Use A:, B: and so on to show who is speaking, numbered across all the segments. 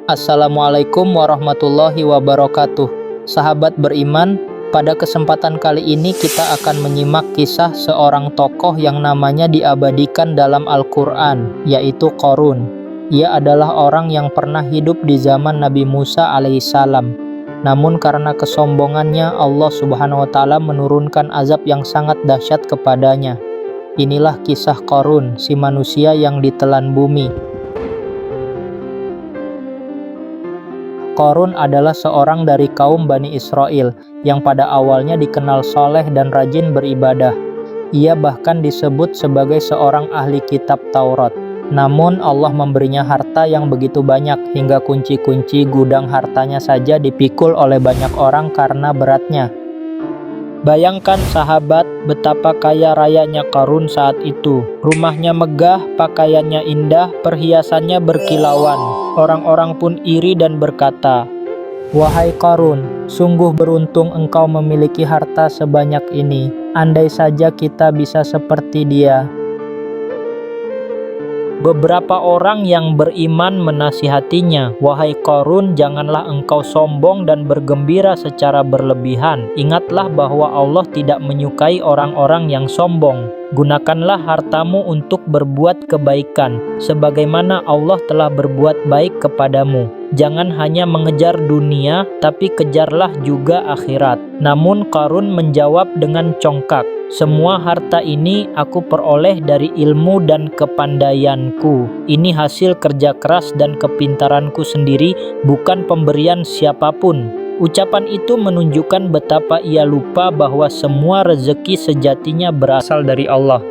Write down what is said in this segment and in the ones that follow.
A: Assalamualaikum warahmatullahi wabarakatuh. Sahabat beriman, pada kesempatan kali ini kita akan menyimak kisah seorang tokoh yang namanya diabadikan dalam Al-Quran, yaitu Qarun. Ia adalah orang yang pernah hidup di zaman Nabi Musa alaihissalam. Namun karena kesombongannya, Allah Subhanahu wa Ta'ala menurunkan azab yang sangat dahsyat kepadanya. Inilah kisah Qarun, si manusia yang ditelan bumi. Qarun adalah seorang dari kaum Bani Israel yang pada awalnya dikenal soleh dan rajin beribadah. Ia bahkan disebut sebagai seorang ahli kitab Taurat. Namun Allah memberinya harta yang begitu banyak hingga kunci-kunci gudang hartanya saja dipikul oleh banyak orang karena beratnya. Bayangkan sahabat betapa kaya rayanya Qarun saat itu. Rumahnya megah, pakaiannya indah, perhiasannya berkilauan. Orang-orang pun iri dan berkata, "Wahai Qarun, sungguh beruntung engkau memiliki harta sebanyak ini. Andai saja kita bisa seperti dia." Beberapa orang yang beriman menasihatinya, "Wahai Qarun, janganlah engkau sombong dan bergembira secara berlebihan. Ingatlah bahwa Allah tidak menyukai orang-orang yang sombong. Gunakanlah hartamu untuk berbuat kebaikan, sebagaimana Allah telah berbuat baik kepadamu. Jangan hanya mengejar dunia, tapi kejarlah juga akhirat." Namun Qarun menjawab dengan congkak, "Semua harta ini aku peroleh dari ilmu dan kepandaianku. Ini hasil kerja keras dan kepintaranku sendiri, bukan pemberian siapapun." Ucapan itu menunjukkan betapa ia lupa bahwa semua rezeki sejatinya berasal dari Allah.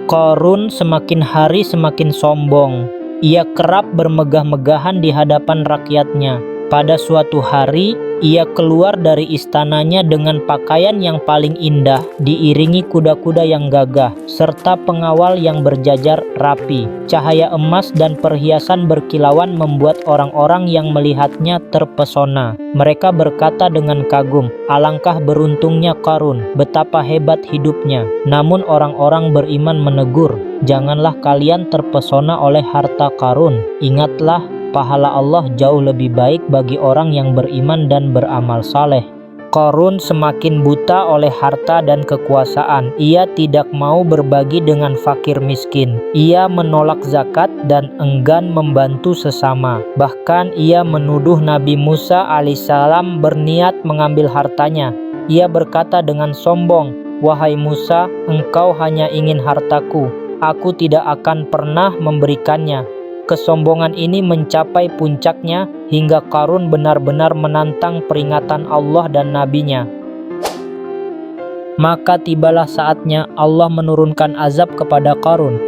A: Qarun semakin hari semakin sombong. Ia kerap bermegah-megahan di hadapan rakyatnya. Pada suatu hari, ia keluar dari istananya dengan pakaian yang paling indah, diiringi kuda-kuda yang gagah, serta pengawal yang berjajar rapi. Cahaya emas dan perhiasan berkilauan membuat orang-orang yang melihatnya terpesona. Mereka berkata dengan kagum, "Alangkah beruntungnya Qarun, betapa hebat hidupnya." Namun orang-orang beriman menegur, "Janganlah kalian terpesona oleh harta Qarun. Ingatlah, pahala Allah jauh lebih baik bagi orang yang beriman dan beramal saleh." Qarun semakin buta oleh harta dan kekuasaan. Ia tidak mau berbagi dengan fakir miskin. Ia menolak zakat dan enggan membantu sesama. Bahkan ia menuduh Nabi Musa alaihissalam berniat mengambil hartanya. Ia berkata dengan sombong, "Wahai Musa, engkau hanya ingin hartaku. Aku tidak akan pernah memberikannya." Kesombongan ini mencapai puncaknya hingga Qarun benar-benar menantang peringatan Allah dan nabinya. Maka tibalah saatnya Allah menurunkan azab kepada Qarun.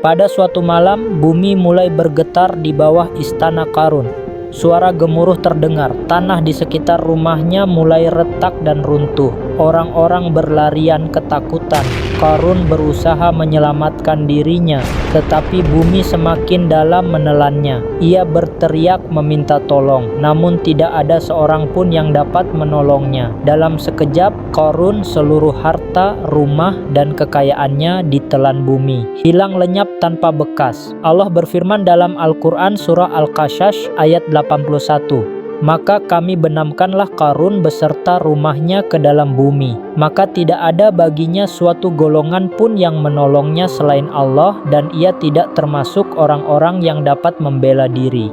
A: Pada suatu malam, bumi mulai bergetar di bawah istana Qarun. Suara gemuruh terdengar, tanah di sekitar rumahnya mulai retak dan runtuh. Orang-orang berlarian ketakutan. Qarun berusaha menyelamatkan dirinya, tetapi bumi semakin dalam menelannya. Ia berteriak meminta tolong, namun tidak ada seorang pun yang dapat menolongnya. Dalam sekejap, Qarun seluruh harta, rumah, dan kekayaannya ditelan bumi, hilang lenyap tanpa bekas. Allah berfirman dalam Al-Quran surah Al-Qasas ayat 81, "Maka kami benamkanlah Qarun beserta rumahnya ke dalam bumi. Maka tidak ada baginya suatu golongan pun yang menolongnya selain Allah, dan ia tidak termasuk orang-orang yang dapat membela diri."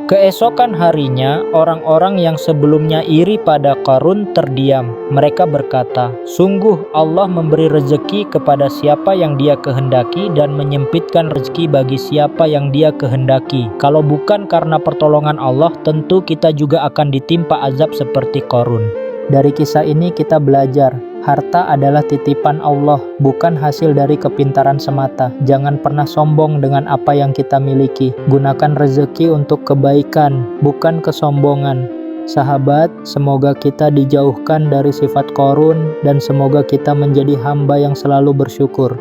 A: Keesokan harinya, orang-orang yang sebelumnya iri pada Qarun terdiam. Mereka berkata, "Sungguh Allah memberi rezeki kepada siapa yang Dia kehendaki dan menyempitkan rezeki bagi siapa yang Dia kehendaki. Kalau bukan karena pertolongan Allah, tentu kita juga akan ditimpa azab seperti Qarun." Dari kisah ini kita belajar, harta adalah titipan Allah, bukan hasil dari kepintaran semata. Jangan pernah sombong dengan apa yang kita miliki. Gunakan rezeki untuk kebaikan, bukan kesombongan. Sahabat, semoga kita dijauhkan dari sifat Qarun dan semoga kita menjadi hamba yang selalu bersyukur.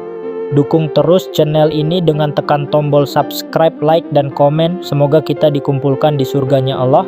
A: Dukung terus channel ini dengan tekan tombol subscribe, like, dan komen. Semoga kita dikumpulkan di surganya Allah.